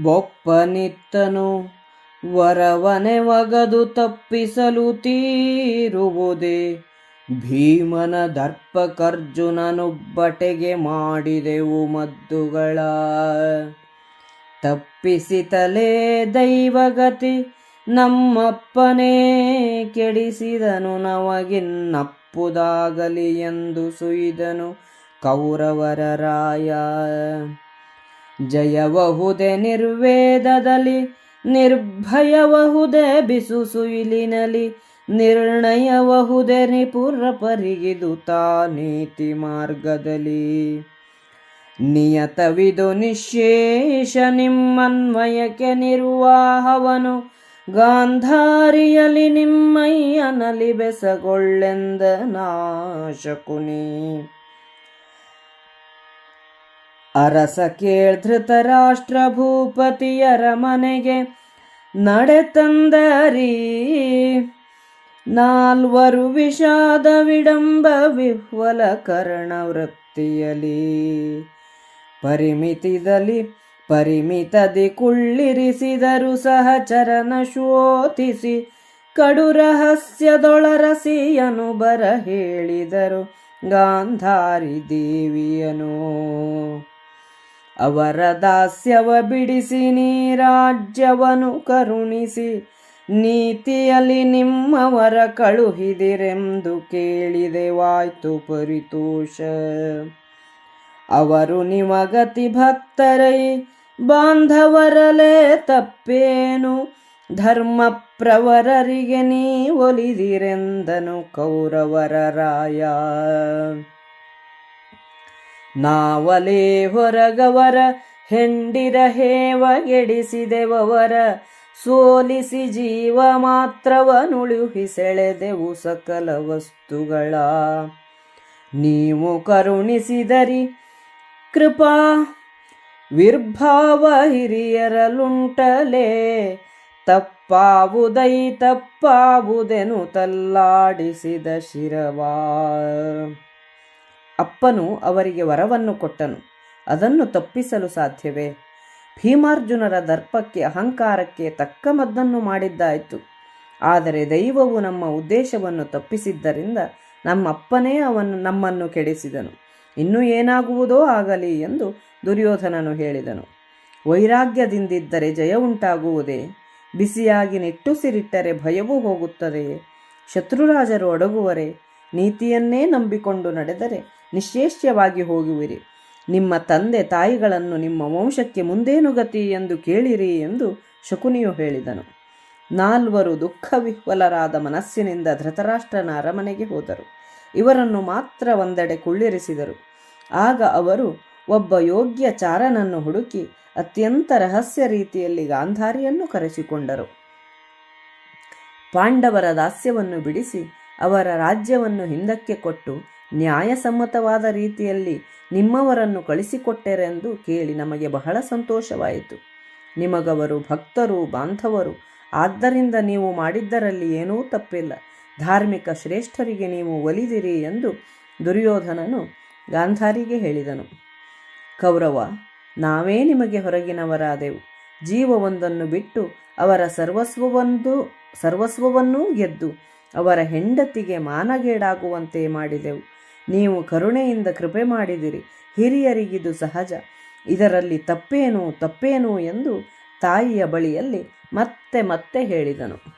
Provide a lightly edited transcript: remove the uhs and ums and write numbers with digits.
ಬೊಪ್ಪನಿತ್ತನು ವರವನೆ ಒಗದು ತಪ್ಪಿಸಲು ತೀರುವುದೇ. ಭೀಮನ ದರ್ಪಕರ್ಜುನನುಬ್ಬಟೆಗೆ ಮಾಡಿದೆವು ಮದ್ದುಗಳ. ತಪ್ಪಿಸಿತಲೇ ದೈವಗತಿ ನಮ್ಮಪ್ಪನೇ ಕೆಡಿಸಿದನು ನಮಗಿನ್ನಪ್ಪುದಾಗಲಿ ಎಂದು ಸುಯ್ದನು ಕೌರವರ ರಾಯ. ಜಯವಹುದೆ ನಿರ್ವೇದದಲ್ಲಿ ನಿರ್ಭಯವಹುದೆ ಬಿಸು ಸುಯಿಲಿನಲಿ. ನಿರ್ಣಯವಹುದೆ ನಿಪುರ ಪರಿಗಿದು ನೀತಿ ಮಾರ್ಗದಲ್ಲಿ. ನಿಯತವಿದು ನಿಶೇಷ ನಿಮ್ಮನ್ವಯಕ್ಕೆ ನಿರ್ವಾಹವನು. ಗಾಂಧಾರಿಯಲಿ ನಿಮ್ಮಯ್ಯನಲಿ ಬೆಸಗೊಳ್ಳೆಂದ ನಾಶಕುನಿ. ಅರಸ ಕೇಳ್ಧೃತರಾಷ್ಟ್ರ ಭೂಪತಿಯರ ಮನೆಗೆ ನಡೆತಂದರಿ. ನಾಲ್ವರು ವಿಷಾದ ವಿಡಂಬ ವಿಹ್ವಲ ಕರ್ಣ ವೃತ್ತಿಯಲಿ. ಪರಿಮಿತದಿ ಕುಳ್ಳಿರಿಸಿದರು ಸಹಚರನ ಶೋಧಿಸಿ. ಕಡು ರಹಸ್ಯದೊಳರಸಿಯನು ಬರ ಹೇಳಿದರು ಗಾಂಧಾರಿ ದೇವಿಯನು. ಅವರ ದಾಸ್ಯವ ಬಿಡಿಸಿ ನೀ ರಾಜ್ಯವನು ಕರುಣಿಸಿ. ನೀತಿಯಲ್ಲಿ ನಿಮ್ಮವರ ಕಳುಹಿದಿರೆಂದು ಕೇಳಿದೆವಾಯ್ತು ಪರಿತೋಷ. ಅವರು ನಿಮಗತಿ ಭಕ್ತರೈ ಬಾಂಧವರಲೇ ತಪ್ಪೇನು. ಧರ್ಮ ಪ್ರವರರಿಗೆ ನೀ ಒಲಿದಿರೆಂದನು ಕೌರವರ ರಾಯ. ನಾವಲೇ ಹೊರಗವರ ಹೆಂಡಿರ ಹೇವಗೆಡಿಸಿದೆವರ. ಸೋಲಿಸಿ ಜೀವ ಮಾತ್ರವನುಳುಹಿಸೆಳೆದೆವು ಸಕಲ ವಸ್ತುಗಳ. ನೀವು ಕರುಣಿಸಿದರಿ ಕೃಪಾ ವಿರ್ಭಾವ ಹಿರಿಯರಲುಂಟಲೇ. ತಪ್ಪಾವುದೆನು ತಲ್ಲಾಡಿಸಿದ ಶಿರವಾ. ಅಪ್ಪನು ಅವರಿಗೆ ವರವನ್ನು ಕೊಟ್ಟನು, ಅದನ್ನು ತಪ್ಪಿಸಲು ಸಾಧ್ಯವೇ? ಭೀಮಾರ್ಜುನರ ದರ್ಪಕ್ಕೆ ಅಹಂಕಾರಕ್ಕೆ ತಕ್ಕ ಮದ್ದನ್ನು ಮಾಡಿದ್ದಾಯಿತು. ಆದರೆ ದೈವವು ನಮ್ಮ ಉದ್ದೇಶವನ್ನು ತಪ್ಪಿಸಿದ್ದರಿಂದ ನಮ್ಮಪ್ಪನೇ ನಮ್ಮನ್ನು ಕೆಡಿಸಿದನು. ಇನ್ನೂ ಏನಾಗುವುದೋ ಆಗಲಿ ಎಂದು ದುರ್ಯೋಧನನು ಹೇಳಿದನು. ವೈರಾಗ್ಯದಿಂದಿದ್ದರೆ ಜಯ ಉಂಟಾಗುವುದೇ? ಬಿಸಿಯಾಗಿ ನಿಟ್ಟುಸಿರಿಟ್ಟರೆ ಭಯವೂ ಹೋಗುತ್ತದೆಯೇ? ಶತ್ರುರಾಜರು ಅಡಗುವರೆ? ನೀತಿಯನ್ನೇ ನಂಬಿಕೊಂಡು ನಡೆದರೆ ನಿಶ್ಶೇಷ್ಯವಾಗಿ ಹೋಗುವಿರಿ. ನಿಮ್ಮ ತಂದೆ ತಾಯಿಗಳನ್ನು ನಿಮ್ಮ ವಂಶಕ್ಕೆ ಮುಂದೇನು ಗತಿ ಎಂದು ಕೇಳಿರಿ ಎಂದು ಶಕುನಿಯು ಹೇಳಿದನು. ನಾಲ್ವರು ದುಃಖವಿಹ್ವಲರಾದ ಮನಸ್ಸಿನಿಂದ ಧೃತರಾಷ್ಟ್ರನ ಅರಮನೆಗೆ ಹೋದರು. ಇವರನ್ನು ಮಾತ್ರ ಒಂದೆಡೆ ಕುಳ್ಳಿರಿಸಿದರು. ಆಗ ಅವರು ಒಬ್ಬ ಯೋಗ್ಯ ಚಾರನನ್ನು ಹುಡುಕಿ ಅತ್ಯಂತ ರಹಸ್ಯ ರೀತಿಯಲ್ಲಿ ಗಾಂಧಾರಿಯನ್ನು ಕರೆಸಿಕೊಂಡರು. ಪಾಂಡವರ ದಾಸ್ಯವನ್ನು ಬಿಡಿಸಿ ಅವರ ರಾಜ್ಯವನ್ನು ಹಿಂದಕ್ಕೆ ಕೊಟ್ಟು ನ್ಯಾಯಸಮ್ಮತವಾದ ರೀತಿಯಲ್ಲಿ ನಿಮ್ಮವರನ್ನು ಕಳಿಸಿಕೊಟ್ಟರೆಂದು ಕೇಳಿ ನಮಗೆ ಬಹಳ ಸಂತೋಷವಾಯಿತು. ನಿಮಗವರು ಭಕ್ತರು ಬಾಂಧವರು. ಆದ್ದರಿಂದ ನೀವು ಮಾಡಿದ್ದರಲ್ಲಿ ಏನೂ ತಪ್ಪಿಲ್ಲ. ಧಾರ್ಮಿಕ ಶ್ರೇಷ್ಠರಿಗೆ ನೀವು ಒಲಿದಿರಿ ಎಂದು ದುರ್ಯೋಧನನು ಗಾಂಧಾರಿಗೆ ಹೇಳಿದನು. ಕೌರವ, ನಾವೇ ನಿಮಗೆ ಹೊರಗಿನವರಾದೆವು. ಜೀವವೊಂದನ್ನು ಬಿಟ್ಟು ಅವರ ಸರ್ವಸ್ವವನ್ನೂ ಗೆದ್ದು ಅವರ ಹೆಂಡತಿಗೆ ಮಾನಗೇಡಾಗುವಂತೆ ಮಾಡಿದೆವು. ನೀವು ಕರುಣೆಯಿಂದ ಕೃಪೆ ಮಾಡಿದಿರಿ. ಹಿರಿಯರಿಗಿದು ಸಹಜ. ಇದರಲ್ಲಿ ತಪ್ಪೇನು ಎಂದು ತಾಯಿಯ ಬಳಿಯಲ್ಲಿ ಮತ್ತೆ ಮತ್ತೆ ಹೇಳಿದನು.